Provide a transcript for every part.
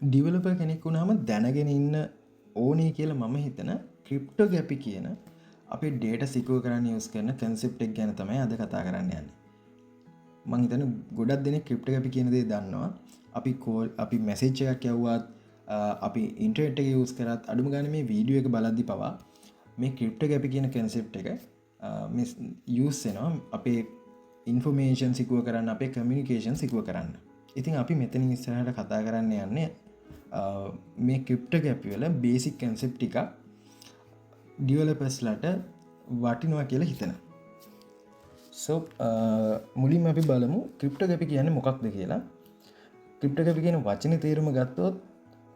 ඩිවලපර් කෙනෙක් වුණාම දැනගෙන ඉන්න ඕනේ කියලා මම හිතන ක්‍රිප්ටෝග්‍රැෆි කියන අපේ ඩේටා සිකුවර් කරන්න යූස් කරන කන්සෙප්ට් එක ගැන තමයි අද කතා කරන්න යන්නේ. මං හිතන්නේ ගොඩක් දෙනෙක් ක්‍රිප්ටෝග්‍රැෆි කියන දේ දන්නවා. අපි මැසේජ් එකක් යවුවත් අපි ඉන්ටර්නෙට් එක යූස් කරත් අඩුම ගානේ මේ වීඩියෝ එක බලද්දි පවා මේ ක්‍රිප්ටෝග්‍රැෆි කියන කන්සෙප්ට් එක යූස් වෙනවා අපේ ඉන්ෆර්මේෂන් සිකුවර් කරන්න, අපේ කමියුනිකේෂන් සිකුවර් කරන්න. ඉතින් අපි මෙතනින් ඉස්සරහට කතා කරන්න යන්නේ මේ ක්‍රිප්ටෝග්‍රැෆි වල බේසික් කන්සෙප්ට් ටික ඩිවෙලොපර්ස්ලට වටිනවා කියලා හිතන. මුලින්ම අපි බලමු ක්‍රිප්ටෝග්‍රැෆි කියන්නේ මොකක්ද කියලා. ක්‍රිප්ටෝග්‍රැෆි කියන වචනේ තේරුම ගත්තොත්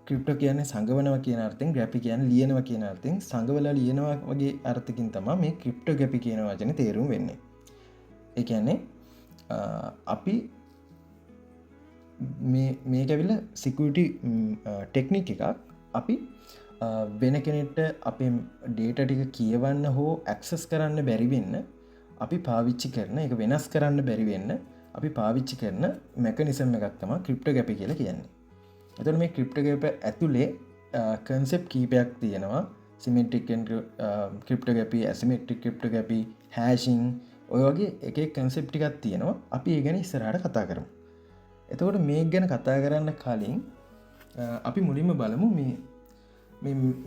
ක්‍රිප්ටෝ කියන්නේ සංගවනවා කියන අර්ථයෙන්, ග්‍රැෆි කියන්නේ ලියනවා කියන අර්ථයෙන්, සංගවලා ලියනවා වගේ අර්ථකින් තමයි මේ ක්‍රිප්ටෝග්‍රැෆි කියන වචනේ තේරුම් වෙන්නේ. ඒ කියන්නේ අපි මේක ඇවිල්ලා සිකියුරිටි ටෙක්නික් එකක්. අපි වෙන කෙනෙක්ට අපේ ඩේටා ටික කියවන්න හෝ ඇක්සස් කරන්න බැරි වෙන්න අපි පාවිච්චි කරන, ඒක වෙනස් කරන්න බැරි වෙන්න අපි පාවිච්චි කරන මෙකනිසම් එකක් තමයි ක්‍රිප්ටෝග්‍රැෆි කියලා කියන්නේ. එතකොට මේ ක්‍රිප්ටෝග්‍රැෆි ඇතුලේ කන්සෙප්ට් කීපයක් තියෙනවා. සිමෙට්‍රික් ක්‍රිප්ටෝග්‍රැෆි, ඇසිමෙට්‍රික් ක්‍රිප්ටෝග්‍රැෆි, හැෂින්, ඔය වගේ එක එක කන්සෙප්ට් ටිකක් තියෙනවා. අපි ඒ ගැන ඉස්සරහට කතා කරමු. එතකොට මේ ගැන කතා කරන්න කලින් අපි මුලින්ම බලමු මේ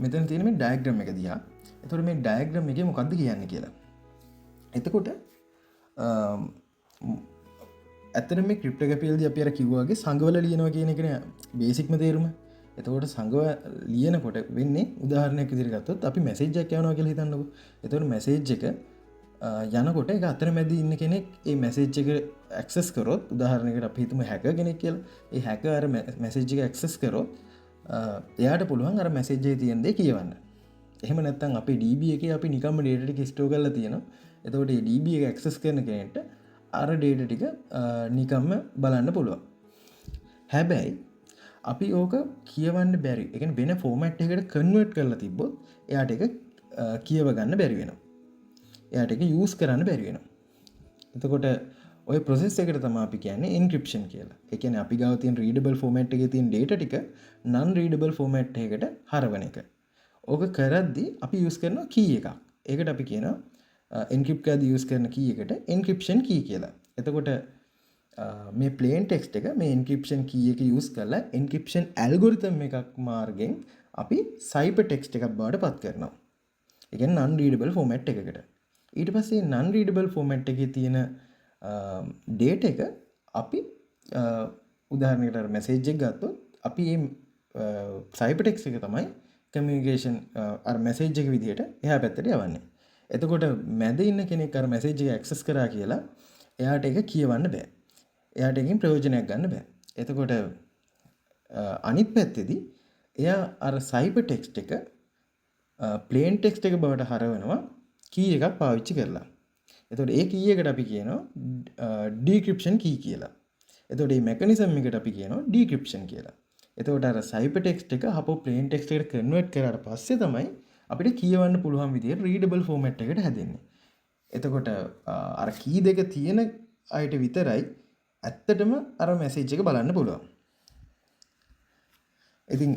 මෙතන තියෙන මේ ඩයග්‍රෑම් එක දිහා. එතකොට මේ ඩයග්‍රෑම් එකේ මොකද්ද කියන්නේ කියලා. එතකොට ඇත්තට මේ ක්‍රිප්ටෝග්‍රැෆි වලදී අපි අර කිව්වා වගේ සංගවල ලියනවා කියන එකනේ බේසික්ම තේරුම. එතකොට සංගව ලියනකොට වෙන්නේ උදාහරණයක් විදිහට ගත්තොත් අපි මැසේජ් එකක් යවනවා කියලා හිතන්නකෝ. එතකොට මැසේජ් එක යනකොට ඒක අතරමැදි ඉන්න කෙනෙක් ඒ මැසේජ් එක ඇක්සස් කරොත්, උදාහරණයකට අපි හිතමු හැකර් කෙනෙක් කියලා. ඒ හැකර් අර මැසේජ් එක ඇක්සස් කරොත් එයාට පුළුවන් අර මැසේජ් එකේ තියෙන දේ කියවන්න. එහෙම නැත්නම් අපේ DB එකේ අපි නිකම්ම data ටික ස්ටෝර් කරලා තියෙනවා. එතකොට මේ DB එක ඇක්සස් කරන කෙනෙක්ට අර data ටික නිකම්ම බලන්න පුළුවන්. හැබැයි අපි ඕක කියවන්න බැරි. ඒ කියන්නේ වෙන ෆෝමැට් එකකට කන්වර්ට් කරලා තිබ්බොත් එයාට ඒක කියව ගන්න බැරි වෙනවා. එයාට ඒක යූස් කරන්න බැරි වෙනවා. එතකොට ඔය ප්‍රොසෙස් එකට තමයි අපි කියන්නේ එන්ක්‍රිප්ෂන් කියලා. ඒ කියන්නේ අපි ගාව තියෙන රීඩබල් ෆෝමැට් එකේ තියෙන data ටික non readable ෆෝමැට් එකකට හරවන එක. ඕක කරද්දී අපි යූස් කරන key එකක්. ඒකට අපි කියනවා එන්ක්‍රිප්ට් කරද්දී යූස් කරන key එකට එන්ක්‍රිප්ෂන් key කියලා. එතකොට මේ plain text එක මේ එන්ක්‍රිප්ෂන් key එක යූස් කරලා එන්ක්‍රිප්ෂන් ඇල්ගොරිතම් එකක් මාර්ගෙන් අපි සයිපර් ටෙක්ස්ට් එකක් බවට පත් කරනවා. ඒ කියන්නේ non readable ෆෝමැට් එකකට. ඊට පස්සේ non readable ෆෝමැට් එකේ තියෙන data එක අපි උදාහරණයකට අර මැසේජ් එක ගත්තොත් අපි මේ සයිපර් ටෙක්ස්ට් එක තමයි කමියුනිකේෂන් අර මැසේජ් එක විදිහට එහා පැත්තට යවන්නේ. එතකොට මැද ඉන්න කෙනෙක් අර මැසේජ් එක ඇක්සස් කරා කියලා එයාට ඒක කියවන්න බෑ. එයාට එකකින් ප්‍රයෝජනයක් ගන්න බෑ. එතකොට අනිත් පැත්තේදී එයා අර සයිපර් ටෙක්ස්ට් එක ප්ලේන් ටෙක්ස්ට් එක බවට හරවනවා key එකක් පාවිච්චි කරලා. එතකොට ඒ key එකට අපි කියනවා decryption key කියලා. එතකොට මේ mechanism එකට අපි කියනවා decryption කියලා. එතකොට අර සයිපර් ටෙක්ස්ට් එක අපෝ ප්ලේන් ටෙක්ස්ට් එකට කන්වර්ට් කරාට පස්සේ තමයි අපිට කියවන්න පුළුවන් විදිහට රීඩබල් ෆෝමැට් එකට හැදෙන්නේ. එතකොට අර key දෙක තියෙන අයට විතරයි ඇත්තටම අර මැසේජ් එක බලන්න පුළුවන්. ඉතින්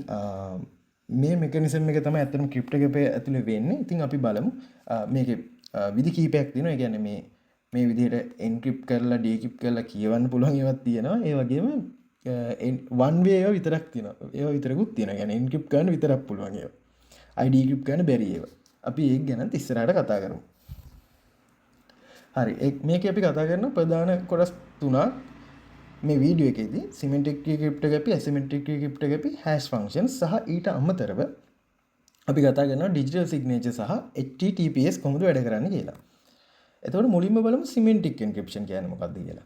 මේ මෙකනිසම් එක තමයි ඇත්තටම ක්‍රිප්ටෝග්‍රැෆි ඇතුලේ වෙන්නේ. ඉතින් අපි බලමු මේකේ විදි කීපයක් තියෙනවා. ඒ කියන්නේ මේ විදිහට එන්ක්‍රිප්ට් කරලා ඩික්‍රිප්ට් කරලා කියවන්න පුළුවන් ඒවාක් තියෙනවා. ඒ වගේම one way ඒවා විතරක් තියෙනවා. ඒවා විතරකුත් තියෙනවා. يعني එන්ක්‍රිප්ට් කරන්න විතරක් පුළුවන් ඒවා. අයි ඩික්‍රිප්ට් කරන්න බැරි ඒවා. අපි ඒක ගැන ඉස්සරහට කතා කරමු. හරි. මේකේ අපි කතා කරන ප්‍රධාන කොටස් තුනක් මේ වීඩියෝ එකේදී සිමෙට්‍රික් ක්‍රිප්ටෝග්‍රැෆි, ඇසිමෙට්‍රික් ක්‍රිප්ටෝග්‍රැෆි, හැෂ් ෆන්ක්ෂන්ස් සහ ඊට අමතරව අපි කතා කරනවා ඩිජිටල් සිග්නේචර් සහ HTTPS කොහොමද වැඩ කරන්නේ කියලා. එතකොට මුලින්ම බලමු සිමෙන්ටික් එන්ක්‍රිප්ෂන් කියන්නේ මොකක්ද කියලා.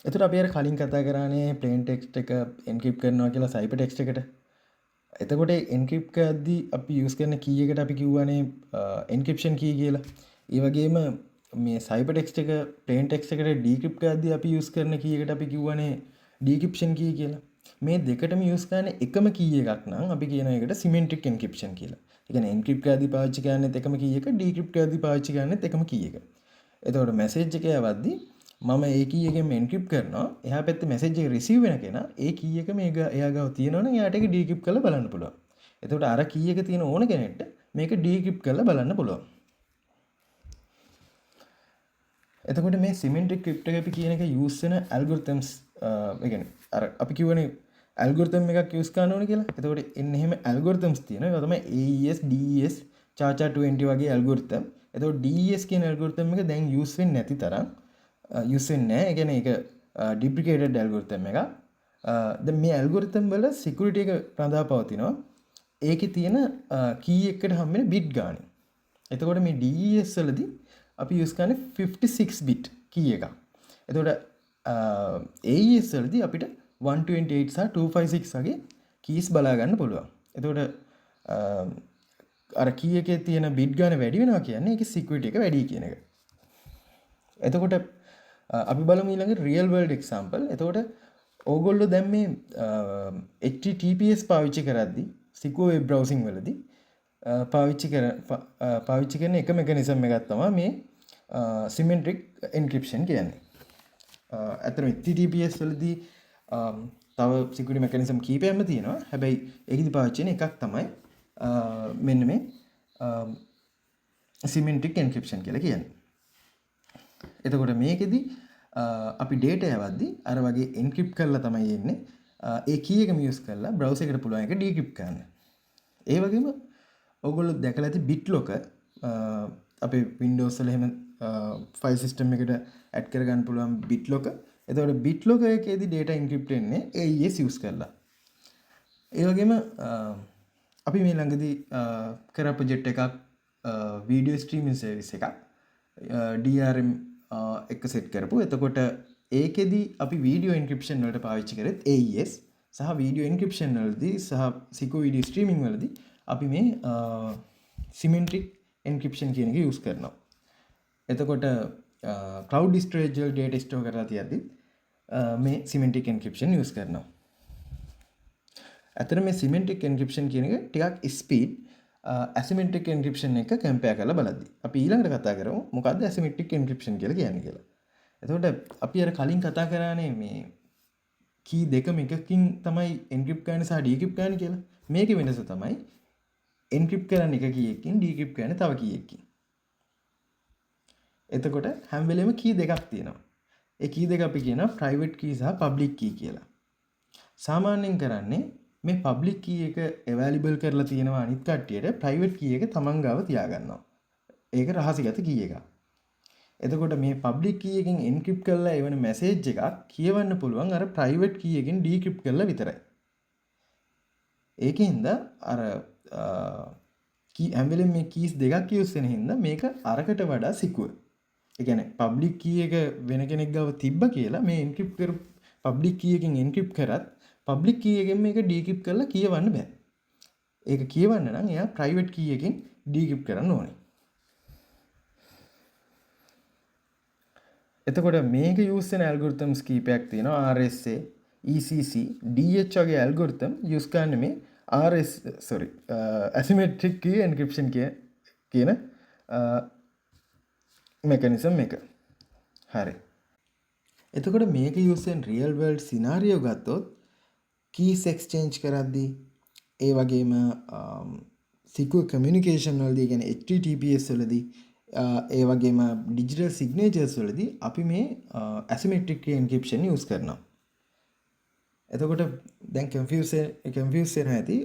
එතකොට අපි අර කලින් කතා කරානේ ප්ලේන් ටෙක්ස්ට් එක එන්ක්‍රිප්ට් කරනවා කියලා සයිපර් ටෙක්ස්ට් එකට. එතකොට එන්ක්‍රිප්ට් කරද්දී අපි යූස් කරන key එකට අපි කිව්වනේ එන්ක්‍රිප්ෂන් key කියලා. ඒ වගේම මේ සයිපර් ටෙක්ස්ට් එක ප්ලේන් ටෙක්ස්ට් එකට ඩික්‍රිප්ට් කරද්දී අපි යූස් කරන key එකට අපි කිව්වනේ ඩික්‍රිප්ෂන් key කියලා. මේ දෙකටම යූස් කරන එකම key එකක් නම් අපි කියන එකට සිමෙන්ටික් එන්ක්‍රිප්ෂන් කියලා. ඒ කියන්නේ එන්ක්‍රිප්ට් කරද්දී පාවිච්චි කරන්නේත් එකම key එක, ඩික්‍රිප්ට් කරද්දී පාවිච්චි කරන්නේත් එකම key එක. එතකොට මැසේජ් එක යවද්දී මම ඒ කී එකෙන් එන්ක්‍රිප්ට් කරනවා. එහා පැත්තේ මැසේජ් එක රිසීව් වෙන කෙනා ඒ කී එක මේක එයා ගාව තියෙනවනම් එයාට ඒක ඩික්‍රිප්ට් කරලා බලන්න පුළුවන්. එතකොට අර කී එක තියෙන ඕන කෙනෙක්ට මේක ඩික්‍රිප්ට් කරලා බලන්න පුළුවන්. එතකොට මේ සිමෙන්ටික් ක්‍රිප්ටෝග්‍රැෆි කියන එක යූස් වෙන ඇල්ගොරිතම්ස් ඒ කියන්නේ අර අපි කියවනේ ඇල්ගොරිතම් එකක් යූස් කරන්න ඕනේ කියලා. එතකොට එන්න එහෙම ඇල්ගොරිතම්ස් තියෙනවා. ඒවා තමයි AES, DES, CHA-20 වගේ ඇල්ගොරිතම්. එතකොට DES කියන ඇල්ගොරිතම් එක දැන් යූස් වෙන්නේ නැති තරම් යූස් වෙන්නේ නැහැ. ඒ කියන්නේ ඒක ඩිප්‍රිකේටඩ් ඇල්ගොරිතම් එකක්. දැන් මේ ඇල්ගොරිතම් වල සිකියුරිටි එක රඳා පවතිනවා. ඒකේ තියෙන කී එකකට හම් වෙන බිට් ගාන. එතකොට මේ DES වලදී අපි යූස් කරන්නේ 56 බිට් කී එකක්. එතකොට AES වලදී අපිට 128 සහ 256 වගේ කීස් බලා ගන්න පුළුවන්. එතකොට අර කී එකේ තියෙන බිට් ගාන වැඩි වෙනවා කියන්නේ ඒකේ සිකියුරිටි එක වැඩි කියන එක. එතකොට අපි බලමු ඊළඟ රියල් වර්ල්ඩ් එක්සැම්පල්. එතකොට ඕගොල්ලෝ දැන් මේ HTTPS පාවිච්චි කරද්දී සිකුව වෙබ් බ්‍රවුසින් වලදී පාවිච්චි කරන එක මෙකනිසම් එකක් තමයි මේ සිමෙන්ට්‍රික් එන්ක්‍රිප්ෂන් කියන්නේ. ඇත්තටම HTTPS වලදී තව සිකියුරිටි මෙකනිසම් කීපයක්ම තියෙනවා. හැබැයි ඒකෙදි පාවිච්චි කරන එකක් තමයි මෙන්න මේ සිමෙන්ට්‍රික් එන්ක්‍රිප්ෂන් කියලා කියන්නේ. එතකොට මේකෙදි අපි ඩේටා යවද්දී අර වගේ එන්ක්‍රිප්ට් කරලා තමයි එන්නේ. ඒ කී එකම යූස් කරලා බ්‍රවුසර් එකට පුළුවන් එක ඩික්‍රිප්ට් කරන්න. ඒ වගේම ඔයගොල්ලෝ දැකලා ඇති බිට් ලොකර් අපේ Windows වල එහෙම ෆයිල් සිස්ටම් එකට ඇඩ් කරගන්න පුළුවන් බිට් ලොකර්. එතකොට බිට් ලොකර් එකේදී ඩේටා එන්ක්‍රිප්ට් වෙන්නේ AES යූස් කරලා. ඒ වගේම අපි මේ ළඟදී කරා ප්‍රොජෙක්ට් එකක් වීඩියෝ ස්ට්‍රීමින් සර්විස් එකක් DRM එක සෙට් කරපු. එතකොට ඒකෙදි අපි වීඩියෝ එන්ක්‍රිප්ෂන් වලට පාවිච්චි කරෙත් AES සහ වීඩියෝ එන්ක්‍රිප්ෂන් වලදී සහ සිකෝ වීඩියෝ ස්ට්‍රීමින් වලදී අපි මේ සිමෙන්ට්‍රික් එන්ක්‍රිප්ෂන් කියන එක යූස් කරනවා. එතකොට ක්ලවුඩ් ස්ටෝරේජ් වල ඩේටා ස්ටෝර් කරලා තියද්දි මේ සිමෙන්ට්‍රික් එන්ක්‍රිප්ෂන් යූස් කරනවා. අතන මේ සිමෙන්ට්‍රික් එන්ක්‍රිප්ෂන් කියන එක ටිකක් ස්පීඩ් ඇසිමෙට්‍රික් එන්ක්‍රිප්ෂන් එක කම්පෙයාර් කරලා බලද්දි අපි ඊළඟට කතා කරමු මොකක්ද ඇසිමෙට්‍රික් එන්ක්‍රිප්ෂන් කියලා කියන්නේ කියලා. එතකොට අපි අර කලින් කතා කරානේ මේ කී දෙකම එකකින් තමයි එන්ක්‍රිප්ට් කරන්නේ සහ ඩික්‍රිප්ට් කරන්නේ කියලා. මේකේ වෙනස තමයි එන්ක්‍රිප්ට් කරන්නේ එක කීයකින් ඩික්‍රිප්ට් කරන්නේ තව කීයකින්. එතකොට හැම වෙලෙම කී දෙකක් තියෙනවා. ඒ කී දෙක අපි කියනවා ප්‍රයිවට් කී සහ පබ්ලික් කී කියලා. සාමාන්‍යයෙන් කරන්නේ මේ පබ්ලික් කී එක available කරලා තියෙනවා අනිත් කට්ටියට ප්‍රයිවට් කී එක තමන් ගාව තියාගන්නවා. ඒක රහසිගත කී එකක්. එතකොට මේ පබ්ලික් කී එකෙන් එන්ක්‍රිප්ට් කරලා එවන මැසේජ් එකක් කියවන්න පුළුවන් අර ප්‍රයිවට් කී එකෙන් ඩික්‍රිප්ට් කරලා විතරයි. ඒකින්ද අර කී හැම වෙලෙම මේ කීස් දෙකක් යූස් වෙන හින්දා මේක අරකට වඩා සිකුව. ඒ කියන්නේ පබ්ලික් කී එක වෙන කෙනෙක් ගාව තිබ්බ කියලා මේ එන්ක්‍රිප්ට් කර පබ්ලික් කී එකෙන් එන්ක්‍රිප්ට් කරත් පබ්ලික් කී එකෙන් මේක ඩික්‍රිප්ට් කරලා කියවන්න බෑ. ඒක කියවන්න නම් එයා ප්‍රයිවට් කී එකෙන් ඩික්‍රිප්ට් කරන්න ඕනේ. එතකොට මේක යූස් වෙන ඇල්ගොරිතම්ස් කීපයක් තියෙනවා. RSA, ECC, DH වගේ ඇල්ගොරිතම් යූස් කරන්නේ මේ asymmetric key encryption කියන මෙකනිසම් එක. හරි. එතකොට මේක යූස් වෙන රියල් වර්ල්ඩ් සිනාරියෝ ගත්තොත් keys exchange කරද්දී ඒ වගේම secure communication වලදී කියන්නේ HTTPS වලදී ඒ වගේම digital signatures වලදී අපි මේ asymmetric key encryption use කරනවා. එතකොට දැන් confuse වෙන ඇති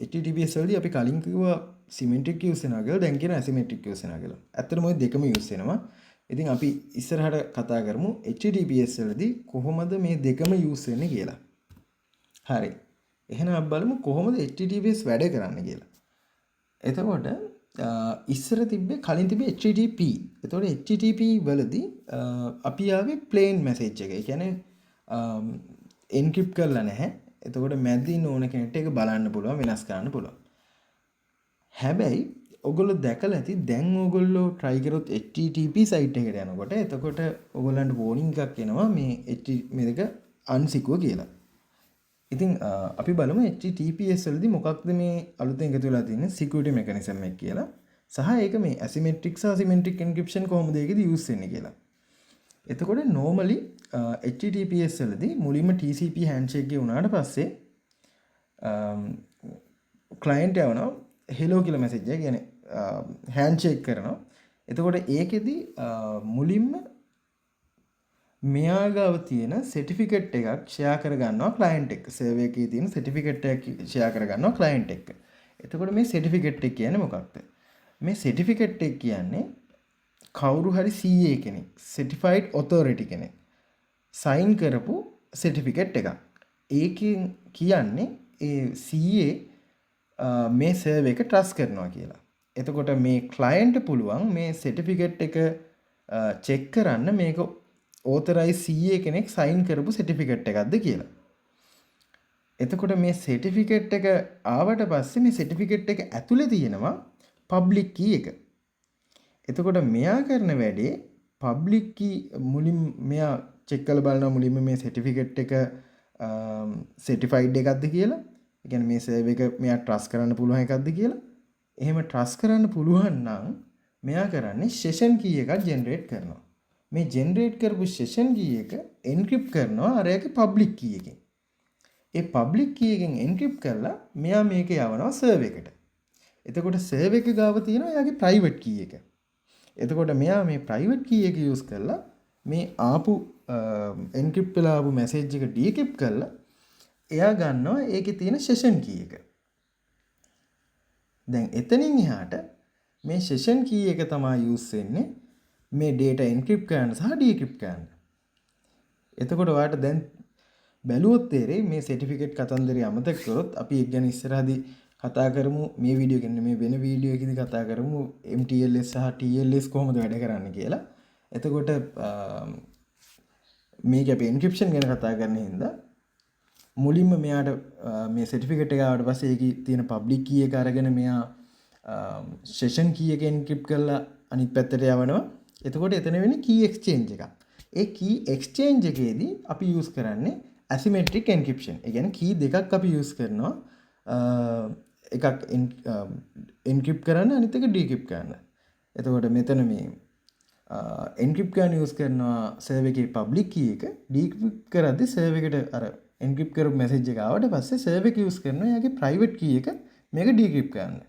HTTPS වලදී අපි කලින් කිව්වා symmetric use වෙනවා කියලා දැන් කියන asymmetric use වෙනවා කියලා. ඇත්තටම ওই දෙකම use වෙනවා. ඉතින් අපි ඉස්සරහට කතා කරමු HTTPS වලදී කොහොමද මේ දෙකම use වෙන්නේ කියලා. හරි. එහෙනම් අපි බලමු කොහොමද HTTPS වැඩ කරන්නේ කියලා. එතකොට ඉස්සර තිබ්බේ කලින් තිබ්බේ HTTP. එතකොට HTTP වලදී අපි ආවේ plain message එක. ඒ කියන්නේ encrypt කරලා නැහැ. එතකොට මැදින් ඕන කෙනෙක්ට ඒක බලන්න පුළුවන් වෙනස් කරන්න පුළුවන්. හැබැයි ඔයගොල්ලෝ දැකලා ඇති දැන් ඔයගොල්ලෝ try කරොත් HTTP site එකට යනකොට එතකොට ඔයගොල්ලන්ට warning එකක් එනවා මේ දෙක unsecure කියලා. ඉතින් අපි බලමු HTTPS වලදී මොකක්ද මේ අලුතෙන් එකතු වෙලා තියෙන security mechanism එක කියලා. සහ ඒක මේ asymmetric සහ symmetric encryption කොහොමද ඒකද use වෙන්නේ කියලා. එතකොට normally HTTPS වලදී මුලින්ම TCP handshake එක වුණාට පස්සේ client යවනවා hello කියලා message එක කියන්නේ handshake කරනවා. එතකොට ඒකෙදි මුලින්ම මෙයා ගාව තියෙන සර්ටිෆිකේට් එකක් ෂෙයා කරගන්නවා ක්ලයන්ට් එක්ක. සර්වර් එකේ තියෙන සර්ටිෆිකේට් එකක් ෂෙයා කරගන්නවා ක්ලයන්ට් එක්ක. එතකොට මේ සර්ටිෆිකේට් එක කියන්නේ මොකක්ද? මේ සර්ටිෆිකේට් එක කියන්නේ කවුරු හරි CA කෙනෙක්, certified authority කෙනෙක් සයින් කරපු සර්ටිෆිකේට් එකක්. ඒකෙන් කියන්නේ ඒ CA මේ සර්වර් එක ට්‍රස්ට් කරනවා කියලා. එතකොට මේ ක්ලයන්ට් පුළුවන් මේ සර්ටිෆිකේට් එක චෙක් කරන්න මේක ඕතරයිස් CA කෙනෙක් සයින් කරපු සර්ටිෆිකේට් එකක්ද කියලා. එතකොට මේ සර්ටිෆිකේට් එක ආවට පස්සේ මේ සර්ටිෆිකේට් එක ඇතුලේ තියෙනවා පබ්ලික් කී එක. එතකොට මෙයා කරන වැඩේ පබ්ලික් කී මුලින් මෙයා චෙක් කරලා බලනවා මුලින්ම මේ සර්ටිෆිකේට් එක සර්ටිෆයිඩ් එකක්ද කියලා. ඒ කියන්නේ මේ සර්වර් එක මෙයා ට්‍රස්ට් කරන්න පුළුවන් එකක්ද කියලා. එහෙම ට්‍රස්ට් කරන්න පුළුවන් නම් මෙයා කරන්නේ සෙෂන් කී එකක් ජෙනරේට් කරනවා. මේ ජෙනරේට් කරපු සෙෂන් කී එක එන්ක්‍රිප්ට් කරනවා අර එකේ පබ්ලික් කී එකෙන්. ඒ පබ්ලික් කී එකෙන් එන්ක්‍රිප්ට් කරලා මෙයා මේක යවනවා සර්වර් එකට. එතකොට සර්වර් එක ගාව තියෙනවා එයාගේ ප්‍රයිවට් කී එක. එතකොට මෙයා මේ ප්‍රයිවට් කී එක යූස් කරලා මේ ආපු එන්ක්‍රිප්ට් වෙලා ආපු මැසේජ් එක ඩික්‍රිප්ට් කරලා එයා ගන්නවා ඒකේ තියෙන සෙෂන් කී එක. දැන් එතනින් එහාට මේ සෙෂන් කී එක තමයි යූස් වෙන්නේ මේ data encrypt කරන්න සහ decrypt කරන්න. එතකොට ඔයාලට දැන් බැලුවොත් තේරෙයි මේ certificate කතන්දරය අමතක කරොත් අපි ඒක ගැන ඉස්සරහදී කතා කරමු. මේ වීඩියෝ කියන්නේ මේ වෙන වීඩියෝ එකකදී කතා කරමු MTLS සහ TLS කොහොමද වැඩ කරන්නේ කියලා. එතකොට මේක අපි encryption ගැන කතා කරන හින්දා මුලින්ම මෙයාට මේ certificate එක ආවට පස්සේ ඒකේ තියෙන public key එක අරගෙන මෙයා session key එක encrypt කරලා අනිත් පැත්තට යවනවා. එතකොට එතන වෙන්නේ key exchange එකක්. ඒ key exchange එකේදී අපි use කරන්නේ asymmetric encryption. ඒ කියන්නේ key දෙකක් අපි use කරනවා. එකක් encrypt කරන්න අනිත් එක decrypt කරන්න. එතකොට මෙතන මේ encrypt කරන්න use කරනවා server එකේ public key එක. decrypt කරද්දී server එකට අර encrypt කරපු message එක ආවට පස්සේ server එක use කරනවා එයාගේ private key එක මේක decrypt කරන්න.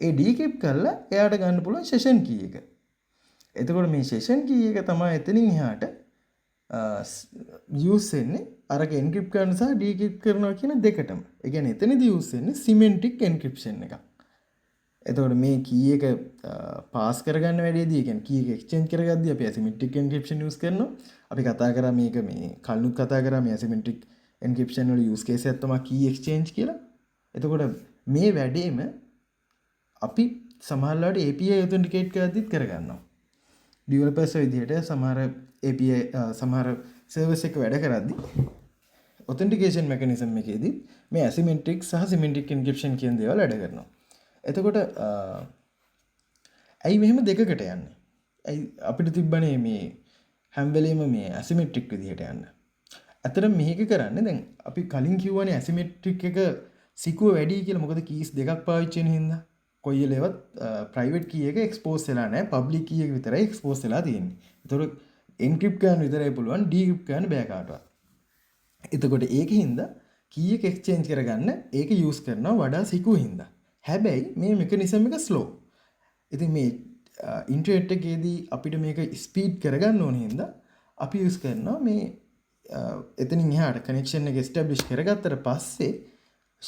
ඒ decrypt කරලා එයාට ගන්න පුළුවන් session key එක. එතකොට මේ session key එක තමයි එතනින් එහාට use වෙන්නේ අරක encrypt කරන සහ decrypt කරනවා කියන දෙකටම. ඒ කියන්නේ එතනදී use වෙන්නේ symmetric encryption එකක්. එතකොට මේ key එක pass කරගන්න වැඩේදී, ඒ කියන්නේ key එක exchange කරගද්දී අපි asymmetric encryption use කරනවා. අපි කතා කරා මේක මේ කලිනුත් කතා කරා මේ asymmetric encryption වල use case එකක් තමයි key exchange කියලා. එතකොට මේ වැඩේම අපි සමහරවිට API authenticate කරද්දිත් කරගන්නවා. developers විදිහට සමහර API සමහර service එක වැඩ කරද්දී authentication mechanism එකේදී මේ asymmetric සහ symmetric encryption කියන දේවල් වැඩ කරනවා. එතකොට ඇයි මෙහෙම දෙකකට යන්නේ? ඇයි අපිට තිබ්බනේ මේ හැම වෙලෙම මේ asymmetric විදිහට යන්න. අතරම මේක කරන්නේ දැන් අපි කලින් කිව්වනේ asymmetric එක සිකුව වැඩි කියලා. මොකද keys දෙකක් පාවිච්චි වෙන හින්දා. කොයි වෙලෙවත් private key එක expose වෙලා නැහැ. public key එක විතරයි expose වෙලා තියෙන්නේ. ඒතකොට encrypt කරන්න විතරයි පුළුවන්, decrypt කරන්න බෑ කාටවත්. එතකොට ඒකින්ද key එක exchange කරගන්න ඒක use කරනවා වඩා සිකුව හින්දා. හැබැයි මේ mechanism එක slow. ඉතින් මේ internet එකේදී අපිට මේක speed කරගන්න ඕන හින්දා අපි use කරනවා මේ එතනින් එහාට connection එක establish කරගත්තට පස්සේ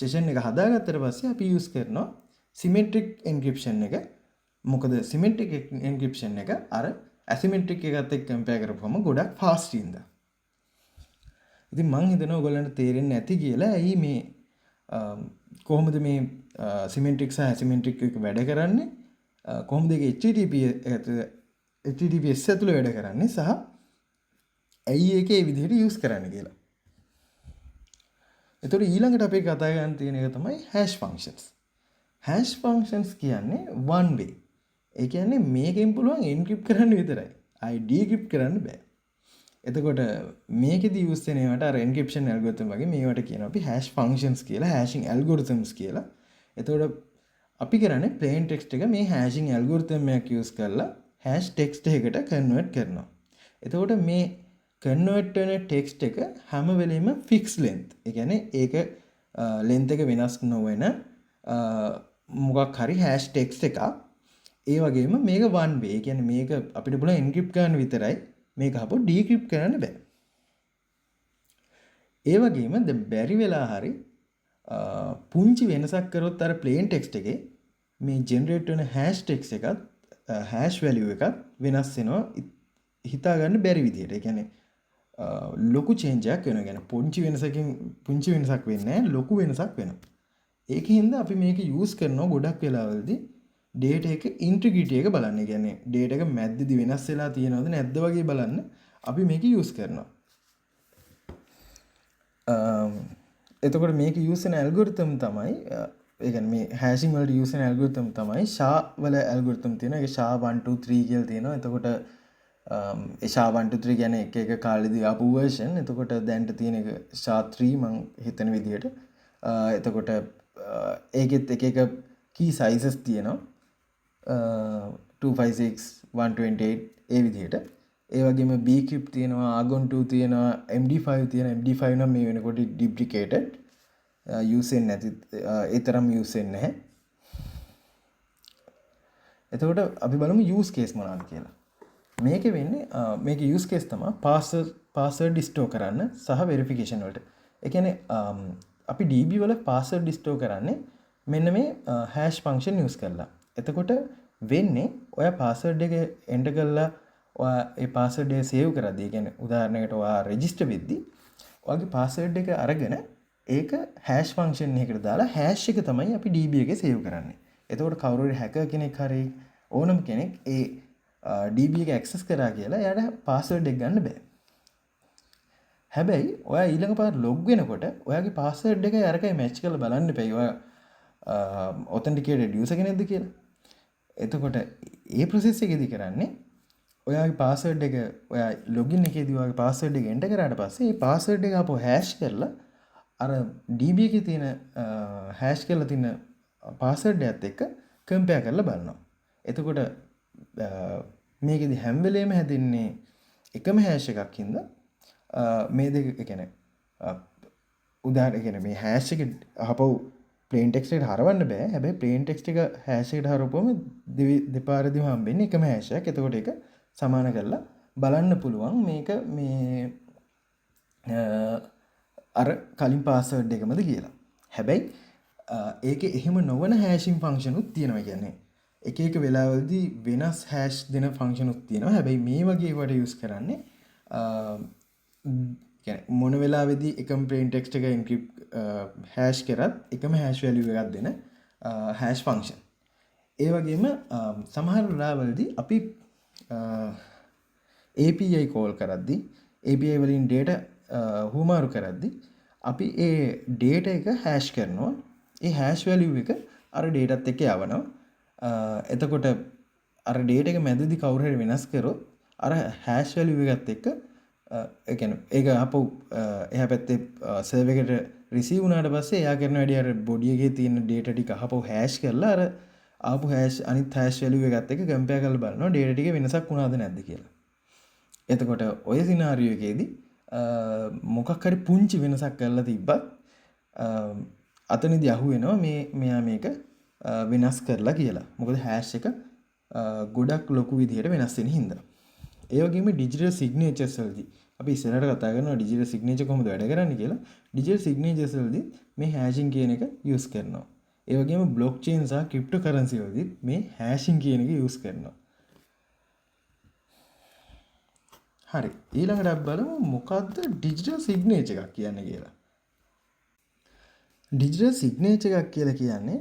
session එක හදාගත්තට පස්සේ අපි use කරනවා symmetric encryption එක. මොකද symmetric encryption එක අර asymmetric එකත් එක්ක compare කරපුවම ගොඩක් fast හින්දා. ඉතින් මං හිතනවා ඔයගොල්ලන්ට තේරෙන්නේ නැති කියලා. ඇයි මේ කොහොමද මේ symmetric සහ asymmetric එක වැඩ කරන්නේ? කොහොමද ඒක HTTPS ඇතුළේ වැඩ කරන්නේ සහ ඇයි ඒක ඒ විදිහට use කරන්න කියලා. එතකොට ඊළඟට අපි කතා කරන්න තියෙන එක තමයි hash functions. hash functions කියන්නේ one way. ඒ කියන්නේ මේකෙන් පුළුවන් encrypt කරන්න විතරයි. ආයි decrypt කරන්න බෑ. එතකොට මේකෙදි use වෙන ඒවාට අර encryption algorithm වගේ මේවට කියනවා අපි hash functions කියලා, hashing algorithms කියලා. එතකොට අපි කරන්නේ plain text එක මේ hashing algorithm එකක් use කරලා hash text එකකට convert කරනවා. එතකොට මේ කන්වර්ට් වෙන ටෙක්ස්ට් එක හැම වෙලෙම ෆික්ස් ලෙන්ත්. ඒ කියන්නේ ඒක ලෙන්ත් එක වෙනස් නොවන මොකක් හරි හැෂ් ටෙක්ස්ට් එකක්. ඒ වගේම මේක one way. ඒ කියන්නේ මේක අපිට පුළුවන් එන්ක්‍රිප්ට් කරන්න විතරයි. මේක අපෝ ඩික්‍රිප්ට් කරන්න බෑ. ඒ වගේම දැන් බැරි වෙලා හරි පුංචි වෙනසක් කරොත් අර ප්ලේන් ටෙක්ස්ට් එකේ මේ ජෙනරේට් වෙන හැෂ් ටෙක්ස්ට් එකත් හැෂ් වැලියු එකත් වෙනස් වෙනවා හිතා ගන්න බැරි විදිහට. ඒ කියන්නේ ලොකු චේන්ජ් එකක් වෙනවා. කියන්නේ පුංචි වෙනසක් වෙන්නේ නැහැ, ලොකු වෙනසක් වෙනවා. ඒකින්ද අපි මේක යූස් කරනවා ගොඩක් වෙලාවලදී ඩේටා එක ඉන්ටිග්‍රිටි එක බලන්න. ඒ කියන්නේ ඩේටා එක මැද්දේදී වෙනස් වෙලා තියෙනවද නැද්ද වගේ බලන්න අපි මේක යූස් කරනවා. එතකොට මේක යූස් වෙන ඇල්ගොරිතම් තමයි ඒ කියන්නේ මේ හැෂින් වලට යූස් වෙන ඇල්ගොරිතම් තමයි SHA වල ඇල්ගොරිතම් තියෙනවා. ඒක SHA 1 2 3 කියලා තියෙනවා. එතකොට SHA 1 2 3 කියන්නේ එක එක කාලෙදී ආපු version. එතකොට දැන්ට තියෙන එක SHA 3 මං හිතන විදිහට. එතකොට ඒකෙත් එක එක key sizes තියෙනවා. 256 128 ඒ විදිහට. ඒ වගේම bcrypt තියෙනවා, argon 2 තියෙනවා, md5 තියෙනවා. md5 නම් මේ වෙනකොට deprecated use වෙන්නේ නැති ඒ තරම් use වෙන්නේ නැහැ. එතකොට අපි බලමු use case මොනවද කියලා. මේකේ වෙන්නේ මේකේ use case තමයි password store කරන්න සහ verification වලට. ඒ කියන්නේ අපි DB වල password store කරන්නේ මෙන්න මේ hash function use කරලා. එතකොට වෙන්නේ ඔයා password එක enter කරලා ඔයා ඒ password එක save කරද්දී, ඒ කියන්නේ උදාහරණයකට ඔයා register වෙද්දී ඔයාගේ password එක අරගෙන ඒක hash function එකකට දාලා hash එක තමයි අපි DB එකේ save කරන්නේ. එතකොට කවුරු හරි hacker කෙනෙක් හරි ඕනම කෙනෙක් ඒ DB එක access කරා කියලා එයාට password එක ගන්න බෑ. හැබැයි ඔයා ඊළඟ පාර log වෙනකොට ඔයාගේ password එක අරකයි match කරලා බලන්න එපා. ඔයා authenticated user කෙනෙක්ද කියලා. එතකොට ඒ process එකේදී කරන්නේ ඔයාගේ password එක ඔයා login එකේදී ඔයාගේ password එක enter කරාට පස්සේ ඒ password එක අපෝ hash කරලා අර DB එකේ තියෙන hash කරලා තියෙන password එකත් එක්ක compare කරලා බලනවා. එතකොට මේකෙදි හැම වෙලේම හැදෙන්නේ එකම hash එකක් හින්දා මේ දෙක කියන්නේ උදාහරණ කියන්නේ මේ hash එක අහපව් plain text එකට හරවන්න බෑ. හැබැයි plain text එක hash එකට හරවපුවම දෙපාරදීම හම්බෙන්නේ එකම hash එකක්. එතකොට ඒක සමාන කරලා බලන්න පුළුවන් මේක මේ අර කලින් password එකමද කියලා. හැබැයි ඒකේ එහෙම නොවන hashing function උත් තියෙනවා. කියන්නේ එක එක වෙලාවලදී වෙනස් hash දෙන function උත් තියෙනවා. හැබැයි මේ වගේ වට use කරන්නේ කියන්නේ මොන වෙලාවෙදී එකම plain text එක encrypt hash කරත් එකම hash value එකක් දෙන hash function. ඒ වගේම සමහර වෙලාවලදී අපි API call කරද්දී API වලින් data හුමාරු කරද්දී අපි ඒ data එක hash කරනවා. ඒ hash value එක අර data එකත් එක්ක යවනවා. එතකොට අර data එක මැදදී කවුරු හරි වෙනස් කරොත් අර hash value එකත් එක්ක ඒ කියන්නේ ඒක ආපහු එහා පැත්තේ සර්වර් එකට රිසීව් වුණාට පස්සේ එයා කරන වැඩි අර බොඩි එකේ තියෙන data ටික ආපහු hash කරලා අර ආපු hash අනිත් hash value එකත් එක්ක compare කරලා බලනවා data ටිකේ වෙනසක් වුණාද නැද්ද කියලා. එතකොට ඔය සිනාරියෝ එකේදී මොකක් හරි පුංචි වෙනසක් කරලා තිබ්බත් අතනදී අහුවෙනවා මෙයා මේක වෙනස් කරලා කියලා. මොකද hash එක ගොඩක් ලොකු විදිහට වෙනස් වෙන හින්දා. ඒ වගේම digital signatures වලදී අපි ඉස්සරහට කතා කරනවා digital signature කොහොමද වැඩ කරන්නේ කියලා. digital signatures වලදී මේ hashing කියන එක use කරනවා. ඒ වගේම blockchain සහ cryptocurrency වලදී මේ hashing කියන එක use කරනවා. හරි. ඊළඟට අපි බලමු මොකද්ද digital signature එකක් කියන්නේ කියලා. digital signature එකක් කියලා කියන්නේ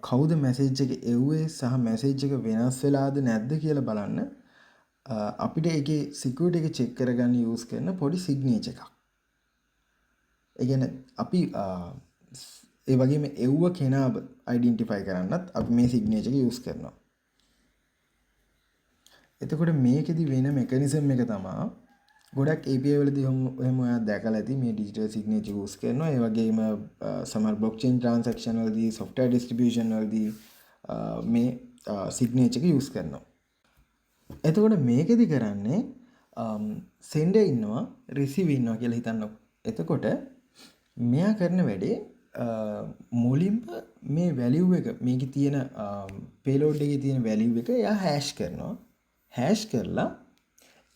කවුද message එක එව්වේ සහ message එක වෙනස් වෙලාද නැද්ද කියලා බලන්න අපිට ඒකේ security එක check කරගන්න use කරන පොඩි signature එකක්. ඒ කියන්නේ අපි ඒ වගේම එව්ව කෙනාව identify කරන්නත් අපි මේ signature එක use කරනවා. එතකොට මේකෙදි වෙන mechanism එක තමයි ගොඩක් API වලදී එහෙම ඔයා දැකලා ඇති මේ digital signature use කරනවා. ඒ වගේම සමහර blockchain transaction වලදී software distribution වලදී මේ signature එක use කරනවා. එතකොට මේකෙදි කරන්නේ සෙන්ඩර් ඉන්නවා රිසීවර් ඉන්නවා කියලා හිතන්නකො. එතකොට මෙයා කරන වැඩේ මුලින්ම මේ වැලියු එක මේකේ තියෙන පේලෝඩ් එකේ තියෙන වැලියු එක එයා හැෂ් කරනවා. හැෂ් කරලා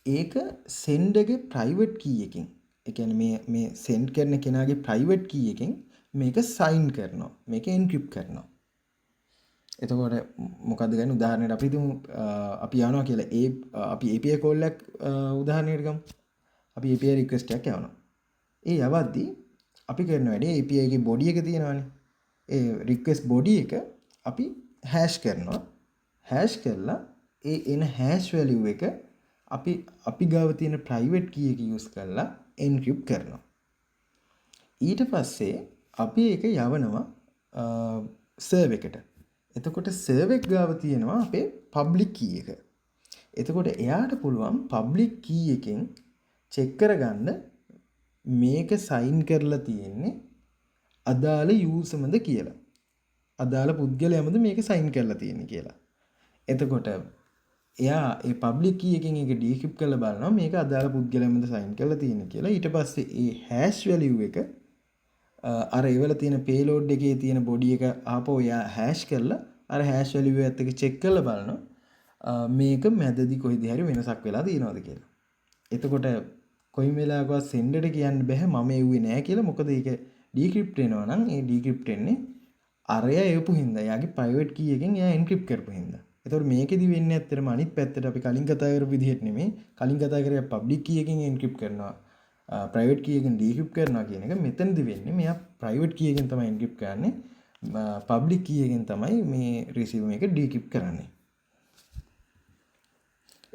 ඒක සෙන්ඩර්ගේ ප්‍රයිවට් කී එකකින්, ඒ කියන්නේ මේ සෙන්ඩ් කරන කෙනාගේ ප්‍රයිවට් කී එකකින් මේක සයින් කරනවා. මේක එන්ක්‍රිප්ට් කරනවා. එතකොට මොකක්ද ගන්න උදාහරණයට අපි හිතමු අපි යනවා කියලා අපි API කෝල් එකක් උදාහරණයකට ගමු. අපි API රික්වෙස්ට් එකක් යවනවා. ඒ යවද්දී අපි කරන වැඩේ API එකේ බොඩි එක තියෙනවානේ. ඒ රික්වෙස්ට් බොඩි එක අපි හැෂ් කරනවා. හැෂ් කරලා ඒ එන හැෂ් වැලියු එක අපි ගාව තියෙන ප්‍රයිවට් කී එක යූස් කරලා එන්ක්‍රිප්ට් කරනවා. ඊට පස්සේ අපි ඒක යවනවා සර්වර් එකට. එතකොට සර්වර් එක ගාව තියෙනවා අපේ පබ්ලික් කී එක. එතකොට එයාට පුළුවන් පබ්ලික් කී එකෙන් චෙක් කරගන්න මේක සයින් කරලා තියෙන්නේ අදාළ යූසර්මද කියලා. අදාළ පුද්ගලයාමද මේක සයින් කරලා තියෙන්නේ කියලා. එතකොට එයා ඒ පබ්ලික් කී එකෙන් ඒක ඩික්‍රිප්ට් කරලා බලනවා මේක අදාළ පුද්ගලයාමද සයින් කරලා තියෙන්නේ කියලා. ඊට පස්සේ ඒ හැෂ් වැලියු එක අර ඒවල තියෙන පේලෝඩ් එකේ තියෙන බොඩි එක ආපහු එයා හැෂ් කරලා අර හැෂ් වැලියු එකත් එක්ක චෙක් කරලා බලනවා මේක මැදදී කොයිද හරි වෙනසක් වෙලා තියෙනවද කියලා. එතකොට කොයි වෙලාවකවත් සෙන්ඩර්ට කියන්න බෑ මම එව්වේ නෑ කියලා. මොකද ඒක ඩික්‍රිප්ට් වෙනවා නම් ඒ ඩික්‍රිප්ට් වෙන්නේ අරයා එවපු හින්දා. එයාගේ ප්‍රයිවට් කී එකෙන් එයා එන්ක්‍රිප්ට් කරපු හින්දා. එතකොට මේකෙදි වෙන්නේ ඇත්තටම අනිත් පැත්තට අපි කලින් කතා කරපු විදිහට නෙමෙයි. කලින් කතා කරේ පබ්ලික් කී එකෙන් එන්ක්‍රිප්ට් කරනවා. ප්‍රයිවට් කී එකෙන් ඩික්‍රිප්ට් කරනවා කියන එක. මෙතනදි වෙන්නේ මෙයා ප්‍රයිවට් කී එකෙන් තමයි එන්ක්‍රිප්ට් කරන්නේ. පබ්ලික් කී එකෙන් තමයි මේ රිසීවර් එක ඩික්‍රිප්ට් කරන්නේ.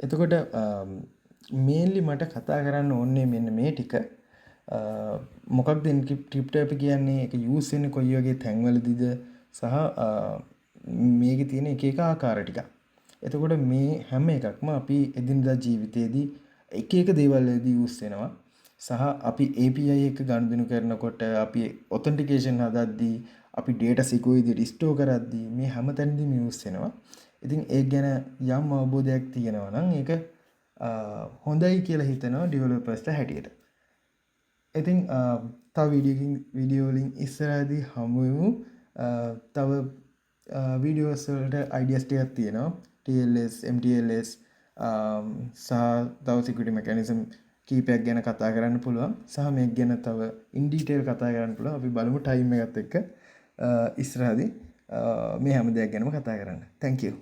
එතකොට මේන්ලි මට කතා කරන්න ඕනේ මෙන්න මේ ටික. මොකක්ද එන්ක්‍රිප්ට් අපි කියන්නේ? ඒක යූස් වෙන්නේ කොයි වගේ තැන්වලදීද සහ මේකේ තියෙන එක එක ආකාර ටික. එතකොට මේ හැම එකක්ම අපි එදිනදා ජීවිතේදී එක එක දේවල් වලදී යූස් වෙනවා. සහ අපි API එක ගනුදෙනු කරනකොට අපි ඔතෙන්ටිකේෂන් හදද්දී අපි data secure විදිහට ස්ටෝර් කරද්දී මේ හැම තැනදීම යූස් වෙනවා. ඉතින් ඒක ගැන යම් අවබෝධයක් තියෙනවා නම් ඒක හොඳයි කියලා හිතනවා ඩෙවලොපර්ස්ට හැටියට. ඉතින් තව වීඩියෝ වලින් ඉස්සරහදී හමු වෙමු. තව වීඩියෝස් වලට අයිඩියාස් ටිකක් තියෙනවා. TLS, MTLS සහ තව security mechanism කීපයක් ගැන කතා කරන්න පුළුවන්. සහ මේක ගැන තව in detail කතා කරන්න පුළුවන්. අපි බලමු ටයිම් එකත් එක්ක ඉස්සරහදී මේ හැම දෙයක් ගැනම කතා කරන්න. Thank you.